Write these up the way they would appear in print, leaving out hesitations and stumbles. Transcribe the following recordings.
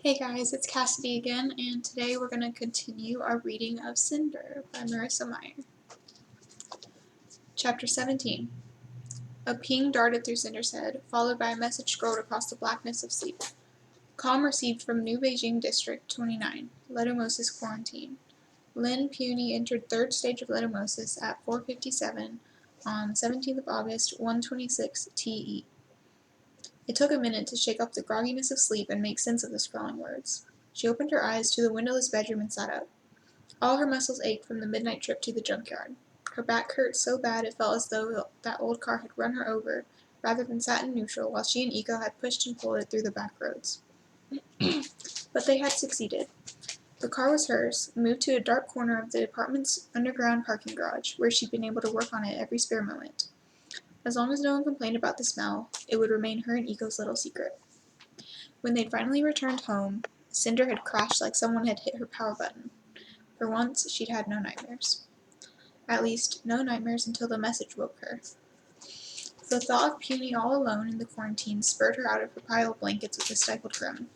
Hey guys, it's Cassidy again, and today we're going to continue our reading of Cinder by Marissa Meyer. Chapter 17. A ping darted through Cinder's head, followed by a message scrolled across the blackness of sleep. Calm received from New Beijing District 29, Letumosis quarantine. Lin Puny entered third stage of letumosis at 4:57 on 17th of August, 1:26 TE. It took a minute to shake off the grogginess of sleep and make sense of the sprawling words. She opened her eyes to the windowless bedroom and sat up. All her muscles ached from the midnight trip to the junkyard. Her back hurt so bad it felt as though that old car had run her over, rather than sat in neutral, while she and Eco had pushed and pulled it through the back roads. But they had succeeded. The car was hers, moved to a dark corner of the apartment's underground parking garage, where she'd been able to work on it every spare moment. As long as no one complained about the smell, it would remain her and Eco's little secret. When they'd finally returned home, Cinder had crashed like someone had hit her power button. For once, she'd had no nightmares. At least, no nightmares until the message woke her. The thought of Puny all alone in the quarantine spurred her out of her pile of blankets with a stifled groan.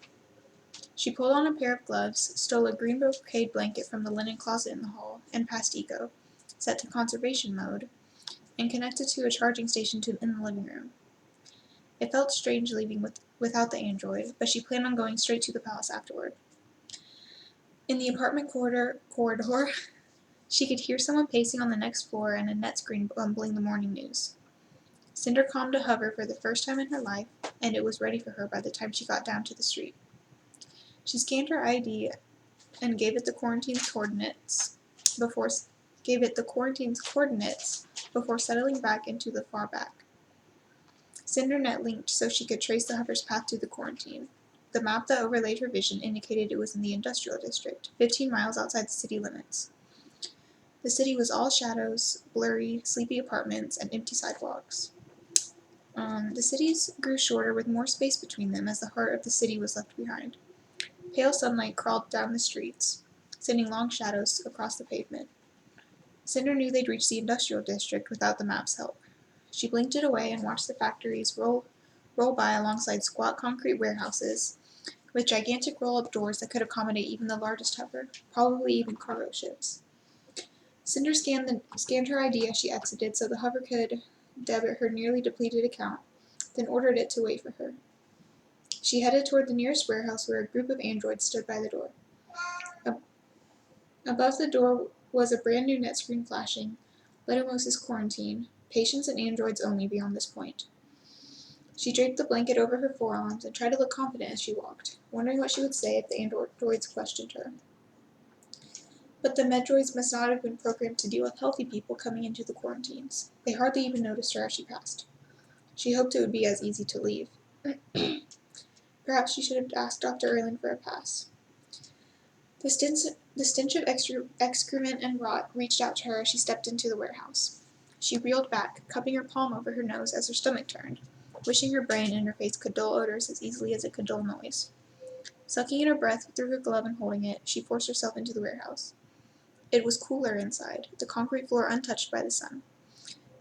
She pulled on a pair of gloves, stole a green brocade blanket from the linen closet in the hall, and passed Eco, set to conservation mode, and connected to a charging station in the living room. It felt strange leaving without the android, but she planned on going straight to the palace afterward. In the apartment corridor, she could hear someone pacing on the next floor and a net screen bumbling the morning news. Cinder calmed to hover for the first time in her life, and it was ready for her by the time she got down to the street. She scanned her ID and gave it the quarantine's coordinates before settling back into the far back. Cinder net linked so she could trace the hover's path to the quarantine. The map that overlaid her vision indicated it was in the industrial district, 15 miles outside the city limits. The city was all shadows, blurry, sleepy apartments, and empty sidewalks. The cities grew shorter with more space between them as the heart of the city was left behind. Pale sunlight crawled down the streets, sending long shadows across the pavement. Cinder knew they'd reach the industrial district without the map's help. She blinked it away and watched the factories roll by alongside squat concrete warehouses with gigantic roll-up doors that could accommodate even the largest hover, probably even cargo ships. Cinder scanned her ID as she exited so the hover could debit her nearly depleted account, then ordered it to wait for her. She headed toward the nearest warehouse where a group of androids stood by the door. Above the door was a brand new net screen flashing, Letumosis quarantine, patients and androids only beyond this point. She draped the blanket over her forearms and tried to look confident as she walked, wondering what she would say if the androids questioned her. But the medroids must not have been programmed to deal with healthy people coming into the quarantines. They hardly even noticed her as she passed. She hoped it would be as easy to leave. Perhaps she should have asked Dr. Erlin for a pass. The stench of excrement and rot reached out to her as she stepped into the warehouse. She reeled back, cupping her palm over her nose as her stomach turned, wishing her brain and her face could dull odors as easily as it could dull noise. Sucking in her breath through her glove and holding it, she forced herself into the warehouse. It was cooler inside, the concrete floor untouched by the sun.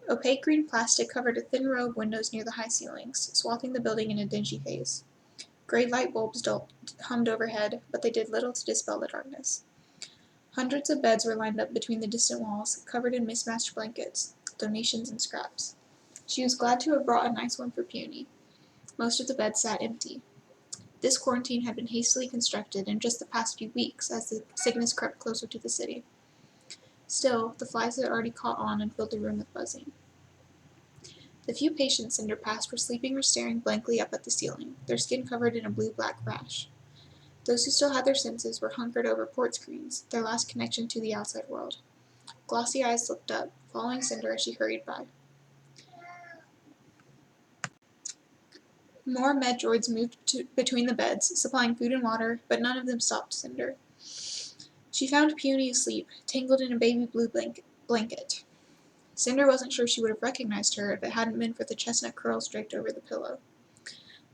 Opaque green plastic covered a thin row of windows near the high ceilings, swathing the building in a dingy haze. Gray light bulbs hummed overhead, but they did little to dispel the darkness. Hundreds of beds were lined up between the distant walls, covered in mismatched blankets, donations and scraps. She was glad to have brought a nice one for Puny. Most of the beds sat empty. This quarantine had been hastily constructed in just the past few weeks as the sickness crept closer to the city. Still, the flies had already caught on and filled the room with buzzing. The few patients Cinder passed were sleeping or staring blankly up at the ceiling, their skin covered in a blue-black rash. Those who still had their senses were hunkered over port screens, their last connection to the outside world. Glossy eyes looked up, following Cinder as she hurried by. More medroids moved between the beds, supplying food and water, but none of them stopped Cinder. She found Puny asleep, tangled in a baby blue blanket. Cinder wasn't sure she would have recognized her if it hadn't been for the chestnut curls draped over the pillow.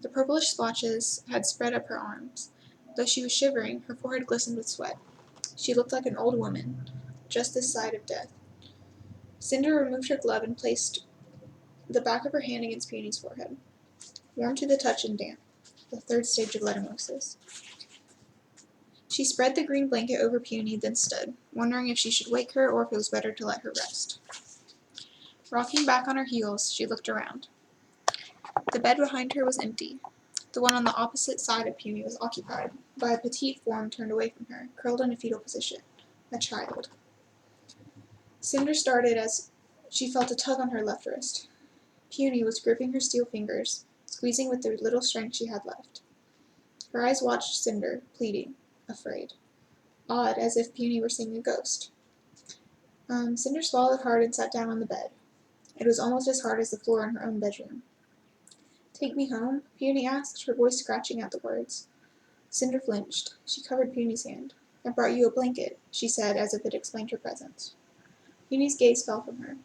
The purplish splotches had spread up her arms. Though she was shivering, her forehead glistened with sweat. She looked like an old woman, just this side of death. Cinder removed her glove and placed the back of her hand against Puny's forehead. Warm to the touch and damp. The third stage of letumosis. She spread the green blanket over Peony, then stood, wondering if she should wake her or if it was better to let her rest. Rocking back on her heels, she looked around. The bed behind her was empty. The one on the opposite side of Peony was occupied by a petite form turned away from her, curled in a fetal position. A child. Cinder started as she felt a tug on her left wrist. Peony was gripping her steel fingers, squeezing with the little strength she had left. Her eyes watched Cinder, pleading, afraid. Odd, as if Peony were seeing a ghost. Cinder swallowed hard and sat down on the bed. It was almost as hard as the floor in her own bedroom. "Take me home?" Peony asked, her voice scratching at the words. Cinder flinched. She covered Peony's hand. "I brought you a blanket," she said, as if it explained her presence. Peony's gaze fell from her.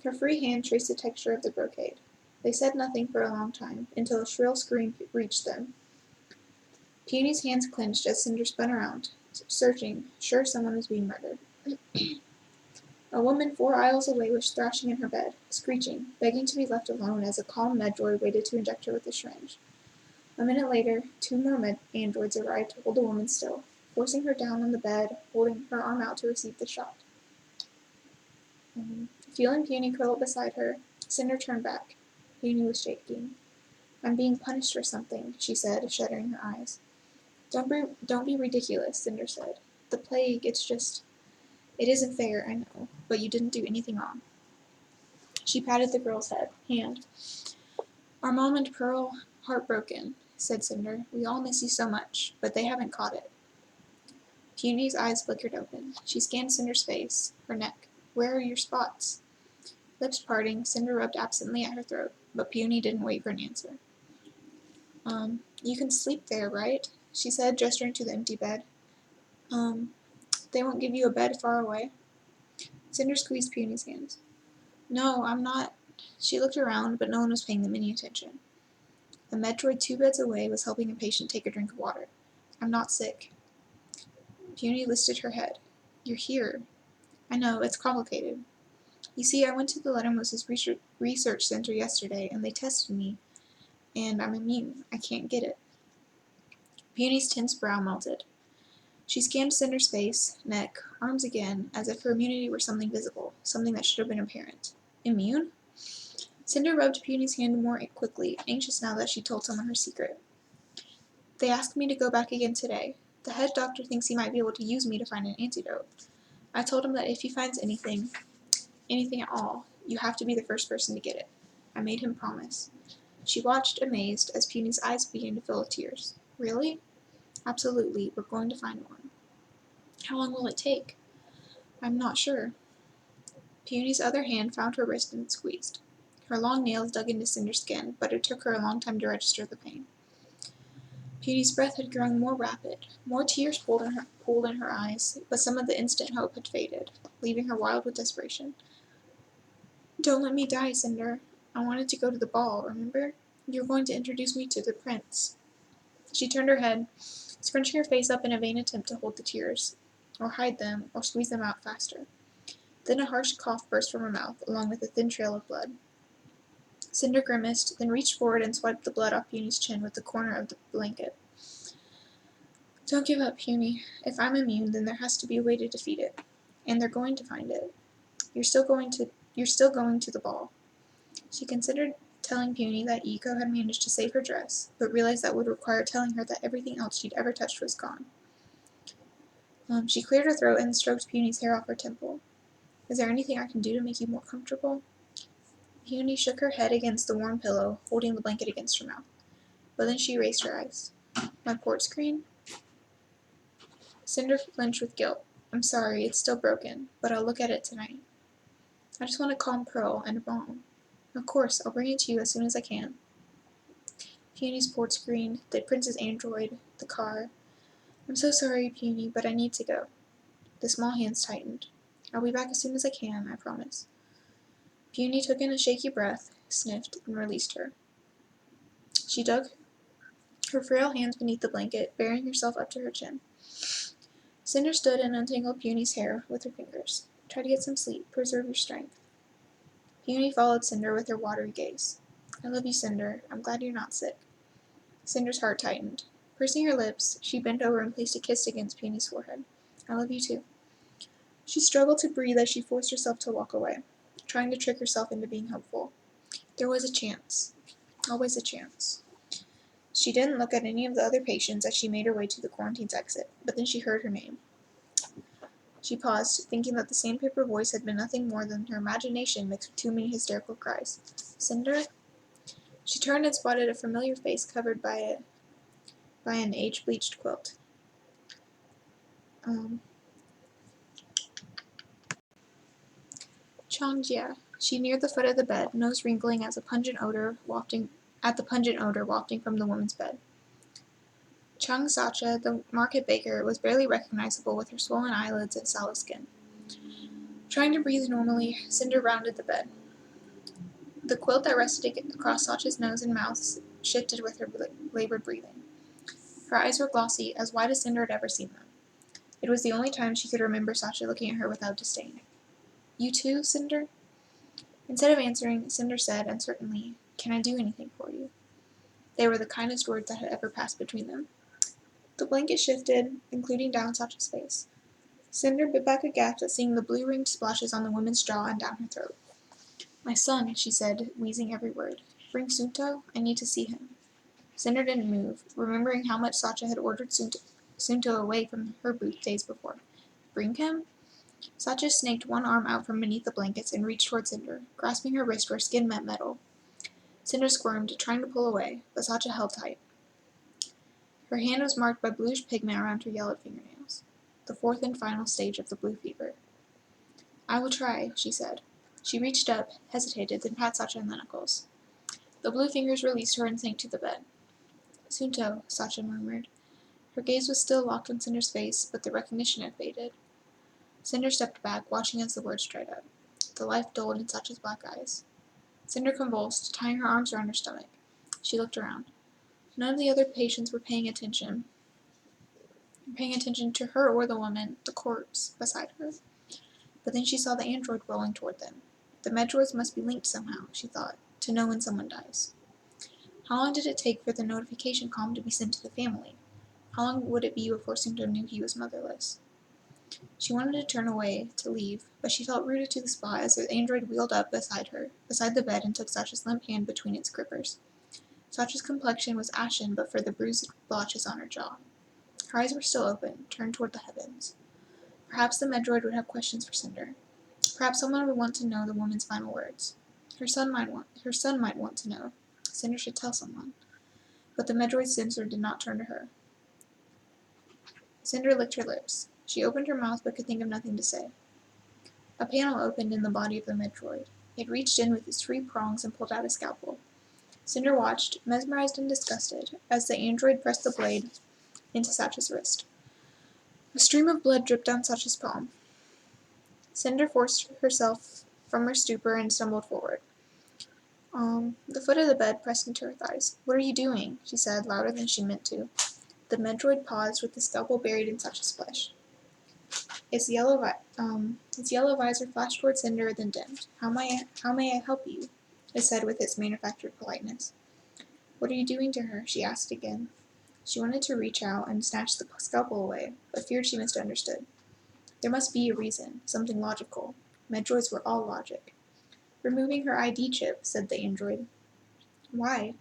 Her free hand traced the texture of the brocade. They said nothing for a long time, until a shrill scream reached them. Peony's hands clenched as Cinder spun around, searching, sure someone was being murdered. A woman 4 aisles away was thrashing in her bed, screeching, begging to be left alone as a calm medroid waited to inject her with a syringe. A minute later, 2 more androids arrived to hold the woman still, forcing her down on the bed, holding her arm out to receive the shot. Feeling Peony curl up beside her, Cinder turned back. Peony was shaking. "I'm being punished for something," she said, shutting her eyes. Don't be ridiculous," Cinder said. "The plague, it's just... It isn't fair, I know, but you didn't do anything wrong." She patted the girl's hand. "Our Mom and Pearl, heartbroken," said Cinder. "We all miss you so much, but they haven't caught it." Peony's eyes flickered open. She scanned Cinder's face, her neck. "Where are your spots?" Lips parting, Cinder rubbed absently at her throat, but Peony didn't wait for an answer. You can sleep there, right?" she said, gesturing to the empty bed. They won't give you a bed far away?" Cinder squeezed Peony's hands. "No, I'm not." She looked around, but no one was paying them any attention. A Metroid 2 beds away was helping a patient take a drink of water. "I'm not sick." Peony lifted her head. "You're here." "I know, it's complicated. You see, I went to the Lettermose's research center yesterday, and they tested me, and I'm immune. I can't get it." Peony's tense brow melted. She scanned Cinder's face, neck, arms again, as if her immunity were something visible, something that should have been apparent. "Immune?" Cinder rubbed Peony's hand more quickly, anxious now that she told someone her secret. "They asked me to go back again today. The head doctor thinks he might be able to use me to find an antidote. I told him that if he finds anything at all, you have to be the first person to get it. I made him promise." She watched, amazed, as Peony's eyes began to fill with tears. "Really?" "Absolutely. We're going to find one." "How long will it take?" "I'm not sure." Peony's other hand found her wrist and squeezed. Her long nails dug into Cinder's skin, but it took her a long time to register the pain. Peony's breath had grown more rapid. More tears pooled in her eyes, but some of the instant hope had faded, leaving her wild with desperation. "Don't let me die, Cinder. I wanted to go to the ball, remember? You were going to introduce me to the prince." She turned her head, scrunching her face up in a vain attempt to hold the tears, or hide them, or squeeze them out faster. Then a harsh cough burst from her mouth, along with a thin trail of blood. Cinder grimaced, then reached forward and swiped the blood off Peony's chin with the corner of the blanket. "Don't give up, Peony. If I'm immune, then there has to be a way to defeat it. And they're going to find it. You're still going to the ball." She considered telling Peony that Eiko had managed to save her dress, but realized that would require telling her that everything else she'd ever touched was gone. She cleared her throat and stroked Peony's hair off her temple. "Is there anything I can do to make you more comfortable?" Peony shook her head against the warm pillow, holding the blanket against her mouth. But then she raised her eyes. "My port screen?" Cinder flinched with guilt. "I'm sorry, it's still broken, but I'll look at it tonight. I just want to calm Pearl and Mom. Of course, I'll bring it to you as soon as I can." Peony's port screen, the prince's android, the car. "I'm so sorry, Peony, but I need to go." The small hands tightened. "I'll be back as soon as I can, I promise." Peony took in a shaky breath, sniffed, and released her. She dug her frail hands beneath the blanket, bearing herself up to her chin. Cinder stood and untangled Peony's hair with her fingers. "Try to get some sleep. Preserve your strength." Peony followed Cinder with her watery gaze. "I love you, Cinder. I'm glad you're not sick." Cinder's heart tightened. Pursing her lips, she bent over and placed a kiss against Peony's forehead. I love you too. She struggled to breathe as she forced herself to walk away, trying to trick herself into being hopeful. There was a chance. Always a chance. She didn't look at any of the other patients as she made her way to the quarantine's exit, but then she heard her name. She paused, thinking that the sandpaper voice had been nothing more than her imagination mixed with too many hysterical cries. Cinder? She turned and spotted a familiar face covered by an age-bleached quilt. Changjia. She neared the foot of the bed, nose wrinkling at the pungent odor wafting from the woman's bed. Chung Sacha, the market baker, was barely recognizable with her swollen eyelids and sallow skin. Trying to breathe normally, Cinder rounded the bed. The quilt that rested across Sacha's nose and mouth shifted with her labored breathing. Her eyes were glossy, as wide as Cinder had ever seen them. It was the only time she could remember Sacha looking at her without disdain. You too, Cinder? Instead of answering, Cinder said, uncertainly, Can I do anything for you? They were the kindest words that had ever passed between them. The blanket shifted, including down Sacha's face. Cinder bit back a gasp at seeing the blue-ringed splashes on the woman's jaw and down her throat. My son, she said, wheezing every word. Bring Sunto? I need to see him. Cinder didn't move, remembering how much Sacha had ordered Sunto away from her booth days before. Bring him? Sacha snaked one arm out from beneath the blankets and reached toward Cinder, grasping her wrist where skin met metal. Cinder squirmed, trying to pull away, but Sacha held tight. Her hand was marked by bluish pigment around her yellowed fingernails, the fourth and final stage of the blue fever. I will try, she said. She reached up, hesitated, then pat Sacha on the knuckles. The blue fingers released her and sank to the bed. Sunto, Sacha murmured. Her gaze was still locked on Cinder's face, but the recognition had faded. Cinder stepped back, watching as the words dried up. The life dulled in Sacha's black eyes. Cinder convulsed, tying her arms around her stomach. She looked around. None of the other patients were paying attention to her or the woman, the corpse, beside her. But then she saw the android rolling toward them. The Medroids must be linked somehow, she thought, to know when someone dies. How long did it take for the notification column to be sent to the family? How long would it be before Cinder knew he was motherless? She wanted to turn away, to leave, but she felt rooted to the spot as the android wheeled up beside the bed, and took Sacha's limp hand between its grippers. Sacha's complexion was ashen but for the bruised blotches on her jaw. Her eyes were still open, turned toward the heavens. Perhaps the Medroid would have questions for Cinder. Perhaps someone would want to know the woman's final words. Her son might want to know. Cinder should tell someone. But the Medroid's sensor did not turn to her. Cinder licked her lips. She opened her mouth but could think of nothing to say. A panel opened in the body of the Medroid. It reached in with its 3 prongs and pulled out a scalpel. Cinder watched, mesmerized and disgusted, as the android pressed the blade into Sacha's wrist. A stream of blood dripped down Sacha's palm. Cinder forced herself from her stupor and stumbled forward. The foot of the bed pressed into her thighs. What are you doing? She said, louder than she meant to. The Medroid paused with the scalpel buried in Sacha's flesh. Its yellow visor flashed toward Cinder, then dimmed. How may I help you? It said with its manufactured politeness. What are you doing to her? She asked again. She wanted to reach out and snatch the scalpel away, but feared she misunderstood. There must be a reason, something logical. Medroids were all logic. Removing her ID chip, said the android. Why?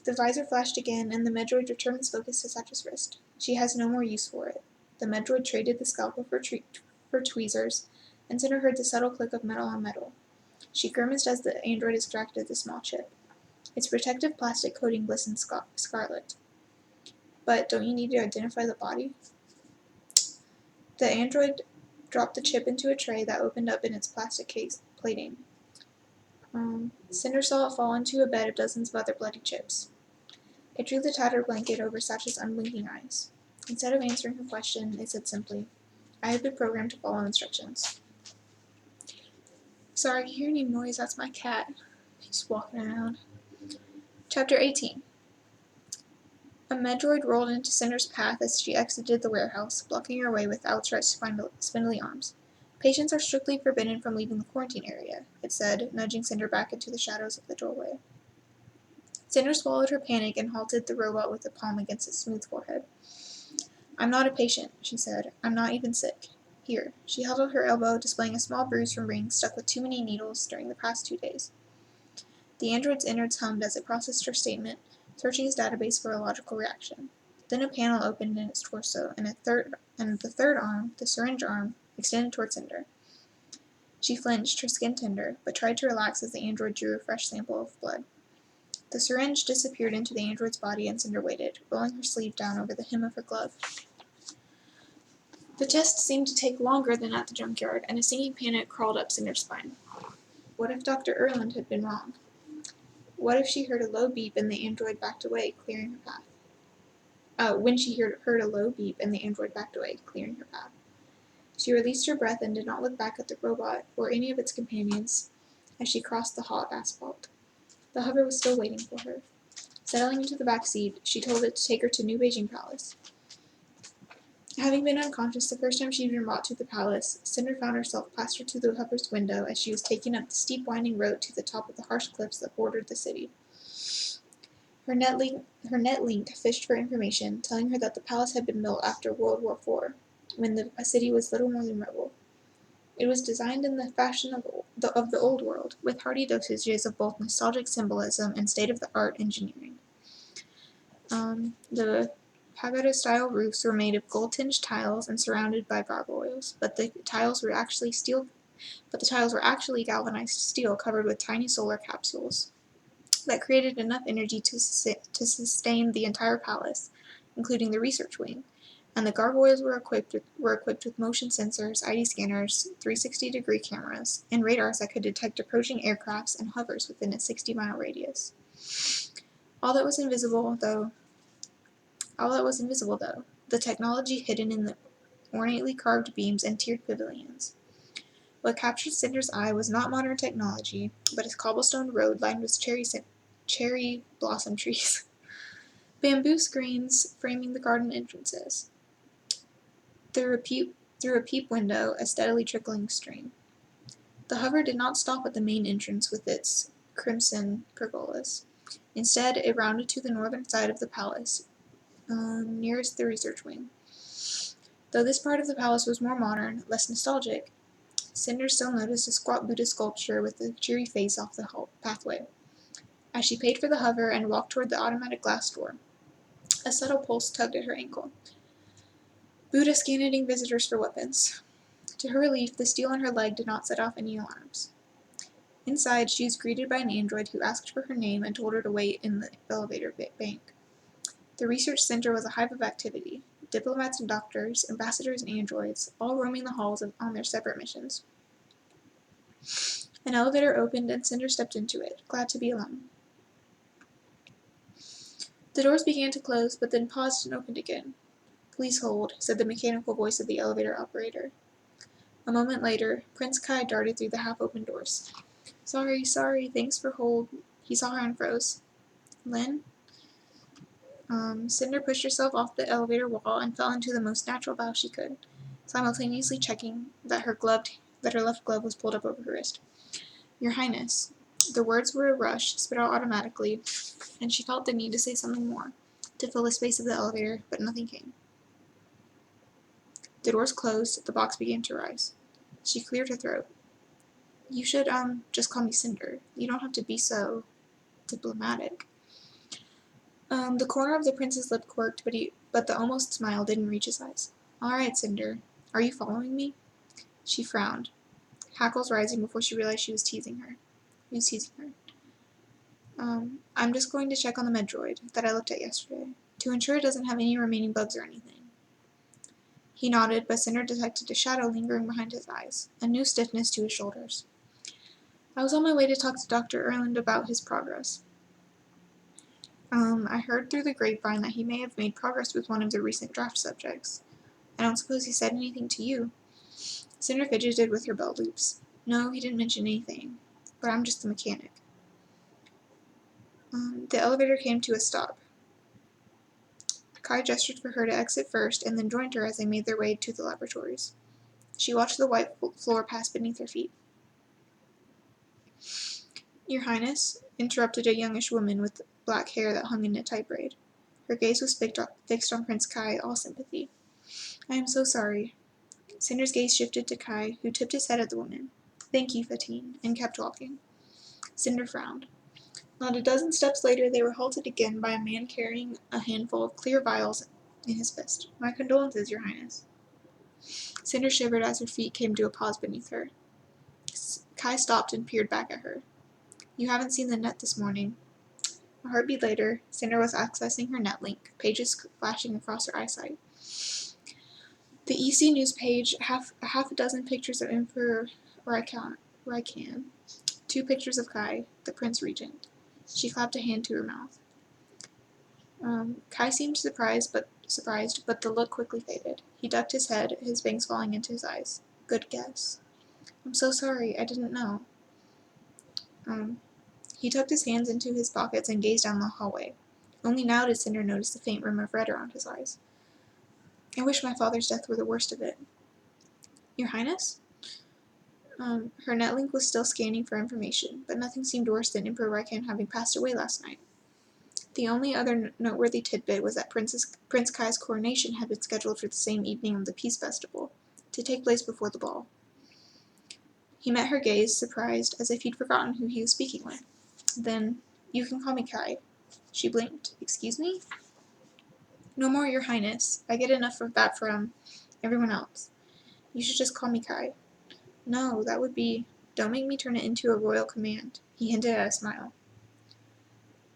The visor flashed again, and the Medroid returned its focus to Sacha's wrist. She has no more use for it. The Medroid traded the scalpel for tweezers, and Cinder heard the subtle click of metal on metal. She grimaced as the android extracted the small chip. Its protective plastic coating glistened scarlet. But don't you need to identify the body? The android dropped the chip into a tray that opened up in its plastic case plating. Cinder saw it fall into a bed of dozens of other bloody chips. It drew the tattered blanket over Sacha's unblinking eyes. Instead of answering her question, it said simply, I have been programmed to follow instructions. Sorry, if you hear any noise, that's my cat. He's walking around. Chapter 18. A Medroid rolled into Cinder's path as she exited the warehouse, blocking her way with outstretched spindly arms. Patients are strictly forbidden from leaving the quarantine area, it said, nudging Cinder back into the shadows of the doorway. Cinder swallowed her panic and halted the robot with a palm against its smooth forehead. "I'm not a patient," she said. "I'm not even sick. Here." She held out her elbow, displaying a small bruise from being stuck with too many needles during the past 2 days. The android's innards hummed as it processed her statement, searching its database for a logical reaction. Then a panel opened in its torso, and the third arm, the syringe arm, extended toward Cinder. She flinched, her skin tender, but tried to relax as the android drew a fresh sample of blood. The syringe disappeared into the android's body, and Cinder waited, rolling her sleeve down over the hem of her glove. The test seemed to take longer than at the junkyard, and a sinking panic crawled up Cinder's spine. What if Dr. Erland had been wrong? What if she heard a low beep and the android backed away, clearing her path? When she heard a low beep and the android backed away, clearing her path. She released her breath and did not look back at the robot or any of its companions as she crossed the hot asphalt. The hover was still waiting for her. Settling into the back seat, she told it to take her to New Beijing Palace. Having been unconscious the first time she'd been brought to the palace, Cinder found herself plastered to the hover's window as she was taken up the steep winding road to the top of the harsh cliffs that bordered the city. Her netlink fished for information, telling her that the palace had been built after World War IV, when the city was little more than rubble. It was designed in the fashion of the old world, with hearty dosages of both nostalgic symbolism and state-of-the-art engineering. The pagoda-style roofs were made of gold-tinged tiles and surrounded by gargoyles, but the tiles were actually galvanized steel covered with tiny solar capsules that created enough energy to sustain the entire palace, including the research wing. And the gargoyles were equipped with motion sensors, ID scanners, 360-degree cameras, and radars that could detect approaching aircrafts and hovers within a 60-mile radius. All that was invisible, though, the technology hidden in the ornately carved beams and tiered pavilions. What captured Cinder's eye was not modern technology, but a cobblestone road lined with cherry blossom trees, bamboo screens framing the garden entrances. Through a peep window, a steadily trickling stream. The hover did not stop at the main entrance with its crimson pergolas. Instead, it rounded to the northern side of the palace, nearest the research wing. Though this part of the palace was more modern, less nostalgic, Cinder still noticed a squat Buddhist sculpture with a cheery face off the pathway. As she paid for the hover and walked toward the automatic glass door, a subtle pulse tugged at her ankle. Buddha scanning visitors for weapons. To her relief, the steel on her leg did not set off any alarms. Inside, she was greeted by an android who asked for her name and told her to wait in the elevator bank. The research center was a hive of activity. Diplomats and doctors, ambassadors and androids, all roaming the halls on their separate missions. An elevator opened and Cinder stepped into it, glad to be alone. The doors began to close, but then paused and opened again. "Please hold," said the mechanical voice of the elevator operator. A moment later, Prince Kai darted through the half-open doors. Sorry, thanks for hold." He saw her and froze. "Lynn?" Cinder pushed herself off the elevator wall and fell into the most natural bow she could, simultaneously checking that her left glove was pulled up over her wrist. "Your Highness." The words were a rush, spit out automatically, and she felt the need to say something more, to fill the space of the elevator, but nothing came. The doors closed, the box began to rise. She cleared her throat. "You should, just call me Cinder. You don't have to be so diplomatic." The corner of the prince's lip quirked, but the almost smile didn't reach his eyes. "All right, Cinder. Are you following me?" She frowned, hackles rising before she realized he was teasing her. "I'm just going to check on the Medroid that I looked at yesterday, to ensure it doesn't have any remaining bugs or anything." He nodded, but Cinder detected a shadow lingering behind his eyes, a new stiffness to his shoulders. "I was on my way to talk to Dr. Erland about his progress. I heard through the grapevine that he may have made progress with one of the recent draft subjects. I don't suppose he said anything to you?" Cinder fidgeted with her belt loops. "No, he didn't mention anything, but I'm just the mechanic." The elevator came to a stop. Kai gestured for her to exit first and then joined her as they made their way to the laboratories. She watched the white floor pass beneath her feet. "Your Highness," interrupted a youngish woman with black hair that hung in a tight braid. Her gaze was fixed on Prince Kai, all sympathy. "I am so sorry." Cinder's gaze shifted to Kai, who tipped his head at the woman. "Thank you, Fatine," and kept walking. Cinder frowned. Not a dozen steps later they were halted again by a man carrying a handful of clear vials in his fist. "My condolences, Your Highness." Cinder shivered as her feet came to a pause beneath her. Kai stopped and peered back at her. "You haven't seen the net this morning." A heartbeat later, Cinder was accessing her net link, pages flashing across her eyesight. The EC News page, half a dozen pictures of Emperor Raikan, 2 pictures of Kai, the Prince Regent. She clapped a hand to her mouth. Kai seemed surprised, but the look quickly faded. He ducked his head, his bangs falling into his eyes. "Good guess." "I'm so sorry, I didn't know." He tucked his hands into his pockets and gazed down the hallway. Only now did Cinder notice the faint rim of red around his eyes. "I wish my father's death were the worst of it." "Your Highness?" Her netlink was still scanning for information, but nothing seemed worse than Emperor Raikan having passed away last night. The only other noteworthy tidbit was that Prince Kai's coronation had been scheduled for the same evening of the Peace Festival, to take place before the ball. He met her gaze, surprised, as if he'd forgotten who he was speaking with. Then, "You can call me Kai." She blinked. "Excuse me?" "No more, Your Highness. I get enough of that from everyone else. You should just call me Kai." "No, that would be—" "Don't make me turn it into a royal command." He hinted at a smile.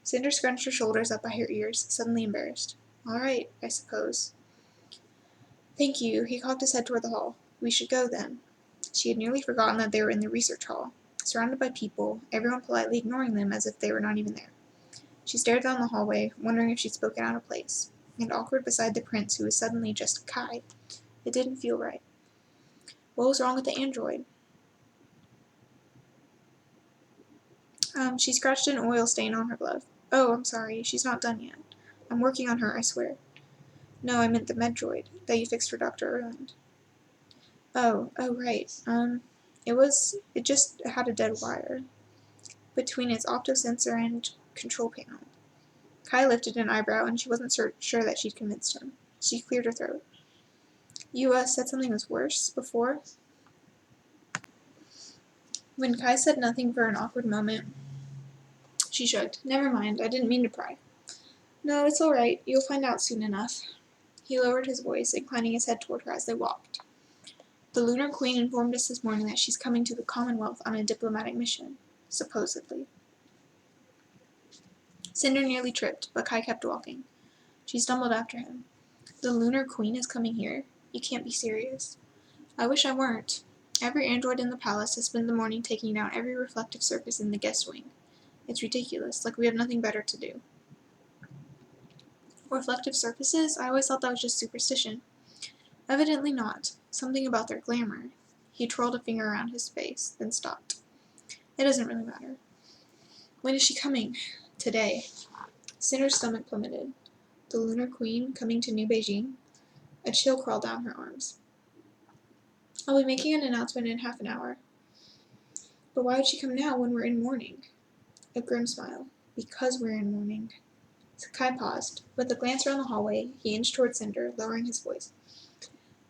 Cinder scrunched her shoulders up by her ears, suddenly embarrassed. "All right, I suppose." "Thank you." He cocked his head toward the hall. "We should go, then." She had nearly forgotten that they were in the research hall, surrounded by people, everyone politely ignoring them as if they were not even there. She stared down the hallway, wondering if she'd spoken out of place, and awkward beside the prince who was suddenly just Kai. It didn't feel right. What was wrong with the android? She scratched an oil stain on her glove. "Oh, I'm sorry. She's not done yet. I'm working on her, I swear." "No, I meant the Medroid that you fixed for Dr. Erland." Oh, right. It just had a dead wire between its optosensor and control panel." Kai lifted an eyebrow, and she wasn't sure that she'd convinced him. She cleared her throat. "You, said something was worse before?" When Kai said nothing for an awkward moment, she shrugged. "Never mind, I didn't mean to pry." "No, it's all right. You'll find out soon enough." He lowered his voice, inclining his head toward her as they walked. "The Lunar Queen informed us this morning that she's coming to the Commonwealth on a diplomatic mission. Supposedly." Cinder nearly tripped, but Kai kept walking. She stumbled after him. "The Lunar Queen is coming here? You can't be serious." "I wish I weren't. Every android in the palace has spent the morning taking down every reflective surface in the guest wing. It's ridiculous, like we have nothing better to do." "Reflective surfaces? I always thought that was just superstition." "Evidently not. Something about their glamour." He twirled a finger around his face, then stopped. "It doesn't really matter." "When is she coming?" "Today." Cinder's stomach plummeted. The Lunar Queen coming to New Beijing? A chill crawled down her arms. "I'll be making an announcement in half an hour." "But why would she come now when we're in mourning?" A grim smile. "Because we're in mourning." Kai paused. With a glance around the hallway, he inched toward Cinder, lowering his voice.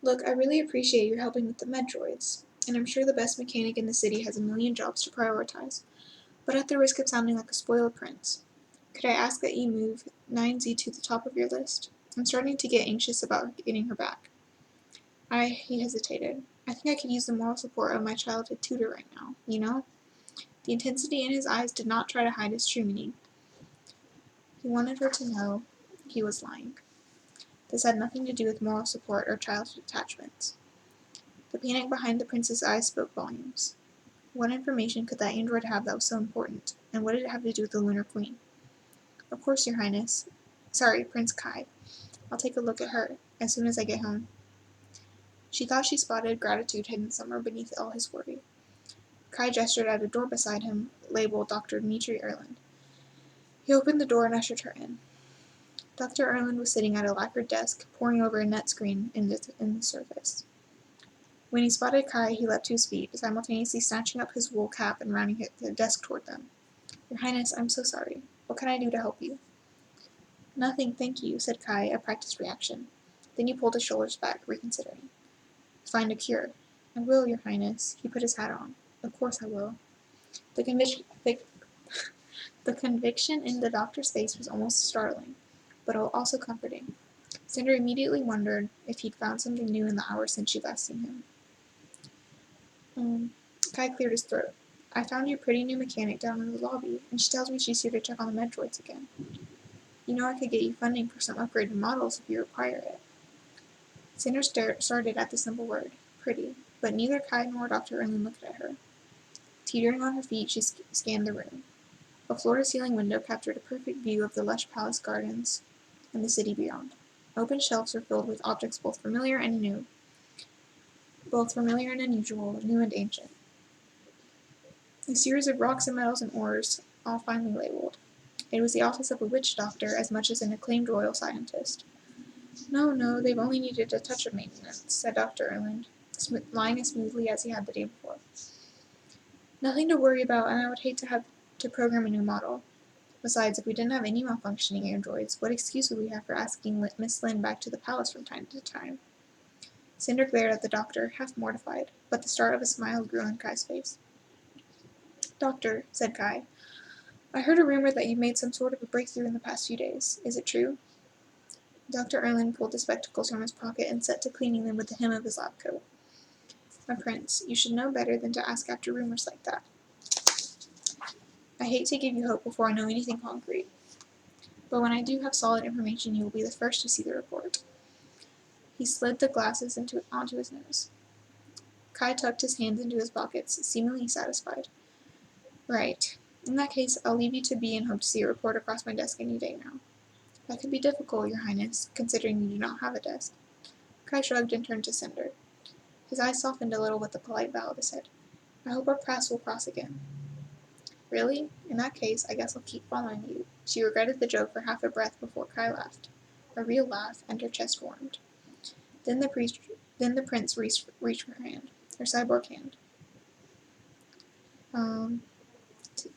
"Look, I really appreciate your helping with the Medroids, and I'm sure the best mechanic in the city has a million jobs to prioritize, but at the risk of sounding like a spoiled prince, could I ask that you move 9Z to the top of your list? I'm starting to get anxious about getting her back." He hesitated. "I think I could use the moral support of my childhood tutor right now, you know?" The intensity in his eyes did not try to hide his true meaning. He wanted her to know he was lying. This had nothing to do with moral support or childhood attachments. The panic behind the prince's eyes spoke volumes. What information could that android have that was so important, and what did it have to do with the Lunar Queen? "Of course, Your Highness. Sorry, Prince Kai. I'll take a look at her as soon as I get home." She thought she spotted gratitude hidden somewhere beneath all his worry. Kai gestured at a door beside him, labeled Dr. Dmitri Erland. He opened the door and ushered her in. Dr. Erland was sitting at a lacquered desk, poring over a net screen in the surface. When he spotted Kai, he leapt to his feet, simultaneously snatching up his wool cap and rounding the desk toward them. "Your Highness, I'm so sorry." What can I do to help you?" "Nothing, thank you," said Kai, a practiced reaction. Then he pulled his shoulders back, reconsidering. "Find a cure." "I will, your highness." He put his hat on. "Of course I will." The the conviction in the doctor's face was almost startling, but also comforting. Cinder immediately wondered if he'd found something new in the hours since she'd last seen him. Kai cleared his throat. "I found your pretty new mechanic down in the lobby, and she tells me she's here to check on the Metroids again. You know I could get you funding for some upgraded models if you require it." Cinder started at the simple word, pretty, but neither Kai nor Dr. Erlin looked at her. Teetering on her feet, she scanned the room. A floor-to-ceiling window captured a perfect view of the lush palace gardens and the city beyond. Open shelves were filled with objects both familiar and unusual, new and ancient. A series of rocks and metals and ores, all finely labeled. It was the office of a witch doctor as much as an acclaimed royal scientist. No, they've only needed a touch of maintenance," said Dr. Erland, lying as smoothly as he had the day before. "Nothing to worry about, and I would hate to have to program a new model. Besides, if we didn't have any malfunctioning androids, what excuse would we have for asking Miss Lynn back to the palace from time to time?" Cinder glared at the doctor, half mortified, but the start of a smile grew on Kai's face. "Doctor," said Kai, "I heard a rumor that you made some sort of a breakthrough in the past few days. Is it true?" Dr. Erlin pulled the spectacles from his pocket and set to cleaning them with the hem of his lab coat. "My prince, you should know better than to ask after rumors like that. I hate to give you hope before I know anything concrete. But when I do have solid information, you will be the first to see the report." He slid the glasses onto his nose. Kai tucked his hands into his pockets, seemingly satisfied. "Right. In that case, I'll leave you to be and hope to see a report across my desk any day now." "That could be difficult, your highness, considering you do not have a desk." Kai shrugged and turned to Cinder. His eyes softened a little with a polite bow of his head. "I hope our paths will cross again." "Really? In that case, I guess I'll keep following you." She regretted the joke for half a breath before Kai laughed. A real laugh, and her chest warmed. Then the prince reached for her hand, her cyborg hand.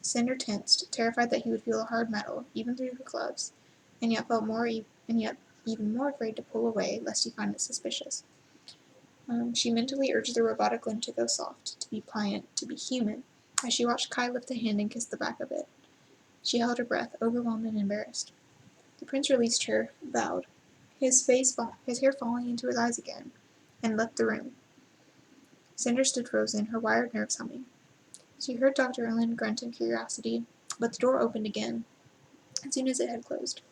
Cinder tensed, terrified that he would feel a hard metal, even through her gloves, and yet even more afraid to pull away, lest he find it suspicious. She mentally urged the robotic limb to go soft, to be pliant, to be human, as she watched Kai lift a hand and kiss the back of it. She held her breath, overwhelmed and embarrassed. The prince released her, bowed, his hair falling into his eyes again, and left the room. Cinder stood frozen, her wired nerves humming. She heard Dr. Erlin grunt in curiosity, but the door opened again, as soon as it had closed.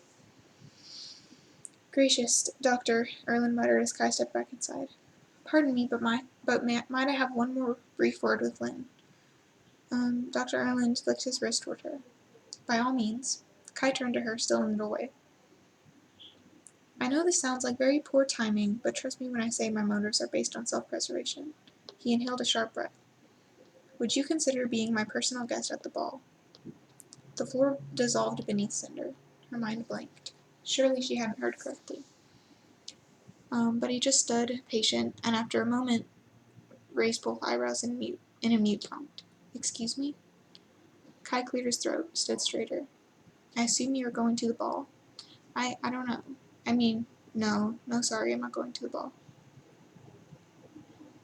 "Gracious, Doctor," Erlin muttered as Kai stepped back inside. "Pardon me, but might I have one more brief word with Lynn?" Dr. Erlin flicked his wrist toward her. "By all means." Kai turned to her, still in the doorway. "I know this sounds like very poor timing, but trust me when I say my motives are based on self-preservation." He inhaled a sharp breath. "Would you consider being my personal guest at the ball?" The floor dissolved beneath Cinder. Her mind blanked. Surely she hadn't heard correctly. But he just stood, patient, and after a moment raised both eyebrows in a mute prompt. "Excuse me?" Kai cleared his throat, stood straighter. "I assume you are going to the ball?" I don't know. I mean, no, sorry, I'm not going to the ball."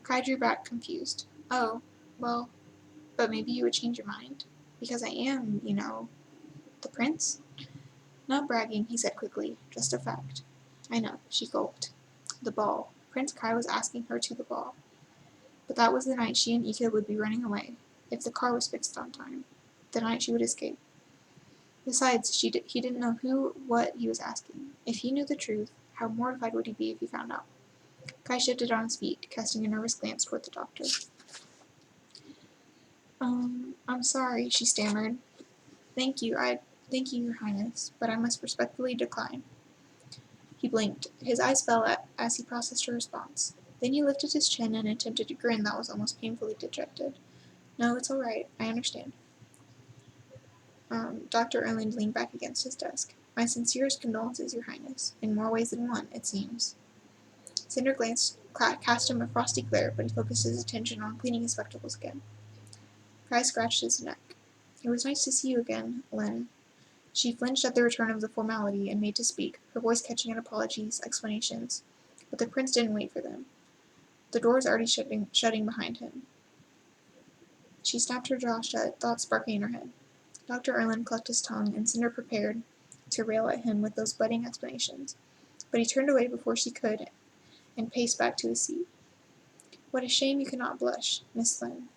Kai drew back, confused. "Oh, well, but maybe you would change your mind? Because I am, the prince?" "Not bragging," he said quickly, "just a fact." "I know," she gulped. The ball. Prince Kai was asking her to the ball. But that was the night she and Ika would be running away, if the car was fixed on time. The night she would escape. Besides, he didn't know what he was asking. If he knew the truth, how mortified would he be if he found out? Kai shifted on his feet, casting a nervous glance toward the doctor. I'm sorry," she stammered. Thank you, your highness, but I must respectfully decline." He blinked. His eyes fell as he processed her response. Then he lifted his chin and attempted a grin that was almost painfully dejected. "No, it's all right. I understand." Dr. Erland leaned back against his desk. "My sincerest condolences, your highness. In more ways than one, it seems." Cinder cast him a frosty glare, but he focused his attention on cleaning his spectacles again. Kai scratched his neck. "It was nice to see you again, Lynn." She flinched at the return of the formality and made to speak, her voice catching at apologies, explanations. But the prince didn't wait for them. The door was already shutting behind him. She snapped her jaw shut, thoughts sparking in her head. Dr. Erlin clucked his tongue, and Cinder prepared to rail at him with those budding explanations. But he turned away before she could and paced back to his seat. "What a shame you cannot blush, Miss Lynde,"